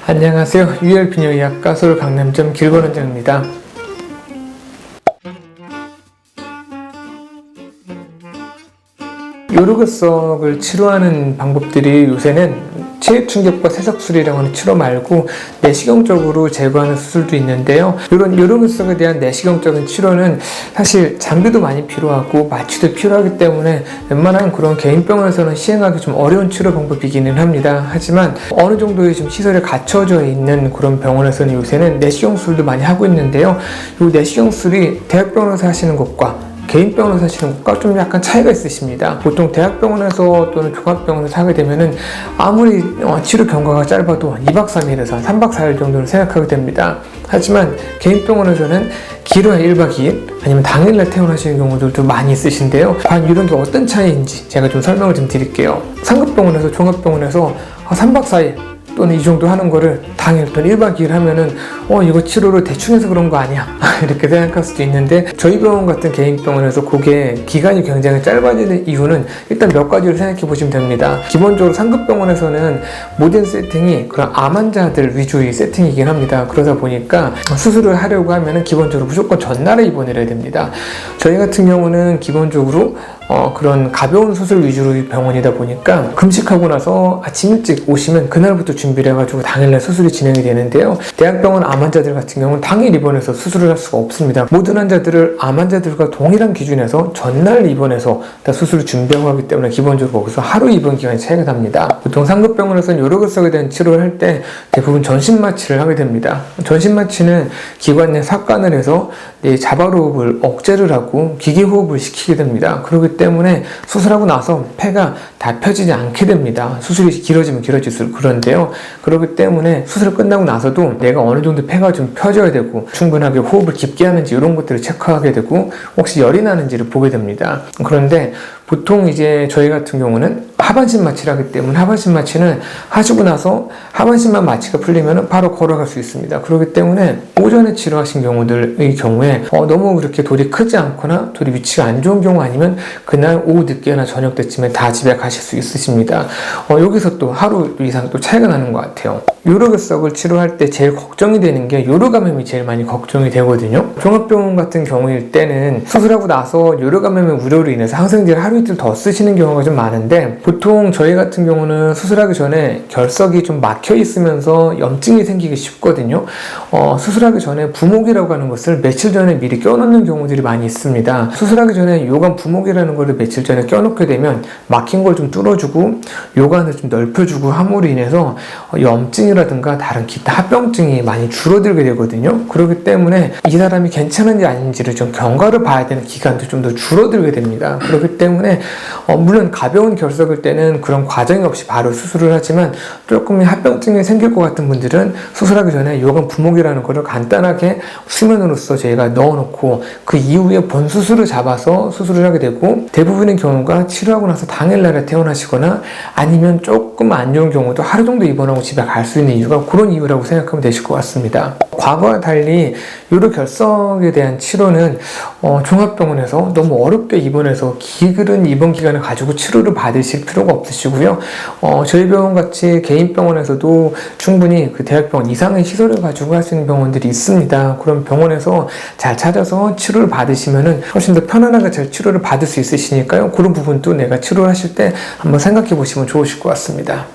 안녕하세요. 유혈비뇨의학과 서울 강남점 길건원장입니다. 요르그석을 치료하는 방법들이 요새는 체액충격과 세석술이라고 하는 치료 말고 내시경적으로 제거하는 수술도 있는데요. 이런 요르그석에 대한 내시경적인 치료는 사실 장비도 많이 필요하고 마취도 필요하기 때문에 웬만한 그런 개인병원에서는 시행하기 좀 어려운 치료 방법이기는 합니다. 하지만 어느 정도의 좀 시설에 갖춰져 있는 그런 병원에서는 요새는 내시경술도 많이 하고 있는데요. 이 내시경술이 대학병원에서 하시는 것과 개인병원에서 하시는 것과 좀 약간 차이가 있으십니다. 보통 대학병원에서 또는 종합병원에서 하게 되면은 아무리 치료 경과가 짧아도 2박 3일에서 3박 4일 정도를 생각하게 됩니다. 하지만 개인병원에서는 길어야 1박 2일 아니면 당일날 퇴원하시는 경우들도 많이 있으신데요. 과연 이런 게 어떤 차이인지 제가 좀 설명을 좀 드릴게요. 상급병원에서 종합병원에서 3박 4일 또는 이 정도 하는 거를 당일 또는 1박 2일 하면은 이거 치료를 대충 해서 그런 거 아니야 이렇게 생각할 수도 있는데, 저희 병원 같은 개인병원에서 그게 기간이 굉장히 짧아지는 이유는 일단 몇 가지를 생각해 보시면 됩니다. 기본적으로 상급병원에서는 모든 세팅이 그런 암 환자들 위주의 세팅이긴 합니다. 그러다 보니까 수술을 하려고 하면은 기본적으로 무조건 전날에 입원을 해야 됩니다. 저희 같은 경우는 기본적으로 그런 가벼운 수술 위주의 병원이다 보니까 금식하고 나서 아침 일찍 오시면 그날부터 준비를 해가지고 당일날 수술이 진행이 되는데요. 대학병원 암 환자들 같은 경우는 당일 입원해서 수술을 할 수가 없습니다. 모든 환자들을 암 환자들과 동일한 기준에서 전날 입원해서 다 수술을 준비하고 하기 때문에 기본적으로 거기서 하루 입원 기간이 차이가 납니다. 보통 상급병원에서는 요르그석에 대한 치료를 할 때 대부분 전신마취를 하게 됩니다. 전신마취는 기관 내 삭관을 해서 자발호흡을 억제를 하고 기계호흡을 시키게 됩니다. 그렇기 때문에 수술하고 나서 폐가 다 펴지지 않게 됩니다. 수술이 길어지면 길어질수록 그런데요. 그렇기 때문에 수술 끝나고 나서도 내가 어느 정도 폐가 좀 펴져야 되고 충분하게 호흡을 깊게 하는지 이런 것들을 체크하게 되고 혹시 열이 나는지를 보게 됩니다. 그런데 보통 이제 저희 같은 경우는 하반신 마취를 하기 때문에 하반신 마취는 하시고 나서 하반신만 마취가 풀리면 바로 걸어갈 수 있습니다. 그렇기 때문에 오전에 치료하신 경우들의 경우에 너무 그렇게 돌이 크지 않거나 돌이 위치가 안 좋은 경우 아니면 그날 오후 늦게나 저녁 때쯤에 다 집에 가실 수 있으십니다. 여기서 또 하루 이상 또 차이가 나는 것 같아요. 요르그석을 치료할 때 제일 걱정이 되는 게 요르감염이 제일 많이 걱정이 되거든요. 종합병원 같은 경우일 때는 수술하고 나서 요르감염의 우려로 인해서 항생제를 하루 이틀 더 쓰시는 경우가 좀 많은데, 보통 저희 같은 경우는 수술하기 전에 결석이 좀 막혀 있으면서 염증이 생기기 쉽거든요. 수술하기 전에 부목이라고 하는 것을 며칠 전에 미리 껴놓는 경우들이 많이 있습니다. 수술하기 전에 요관 부목이라는 것을 며칠 전에 껴놓게 되면 막힌 걸 좀 뚫어주고 요관을 좀 넓혀주고 함으로 인해서 염증이라든가 다른 기타 합병증이 많이 줄어들게 되거든요. 그렇기 때문에 이 사람이 괜찮은지 아닌지를 좀 경과를 봐야 되는 기간도 좀 더 줄어들게 됩니다. 그렇기 때문에 물론 가벼운 결석일 때는 그런 과정이 없이 바로 수술을 하지만 조금 합병증이 생길 것 같은 분들은 수술하기 전에 요관 부목이라는 거를 간단하게 수면으로서 저희가 넣어놓고 그 이후에 본 수술을 잡아서 수술을 하게 되고, 대부분의 경우가 치료하고 나서 당일날에 퇴원하시거나 아니면 조금 안 좋은 경우도 하루 정도 입원하고 집에 갈 수 있는 이유가 그런 이유라고 생각하면 되실 것 같습니다. 과거와 달리 요르결석에 대한 치료는 종합병원에서 너무 어렵게 입원해서 길은 입원 기간을 가지고 치료를 받으실 필요가 없으시고요. 저희 병원 같이 개인병원에서도 충분히 그 대학병원 이상의 시설을 가지고 할 수 있는 병원들이 있습니다. 그런 병원에서 잘 찾아서 치료를 받으시면은 훨씬 더 편안하게 잘 치료를 받을 수 있으시니까요. 그런 부분도 내가 치료를 하실 때 한번 생각해 보시면 좋으실 것 같습니다.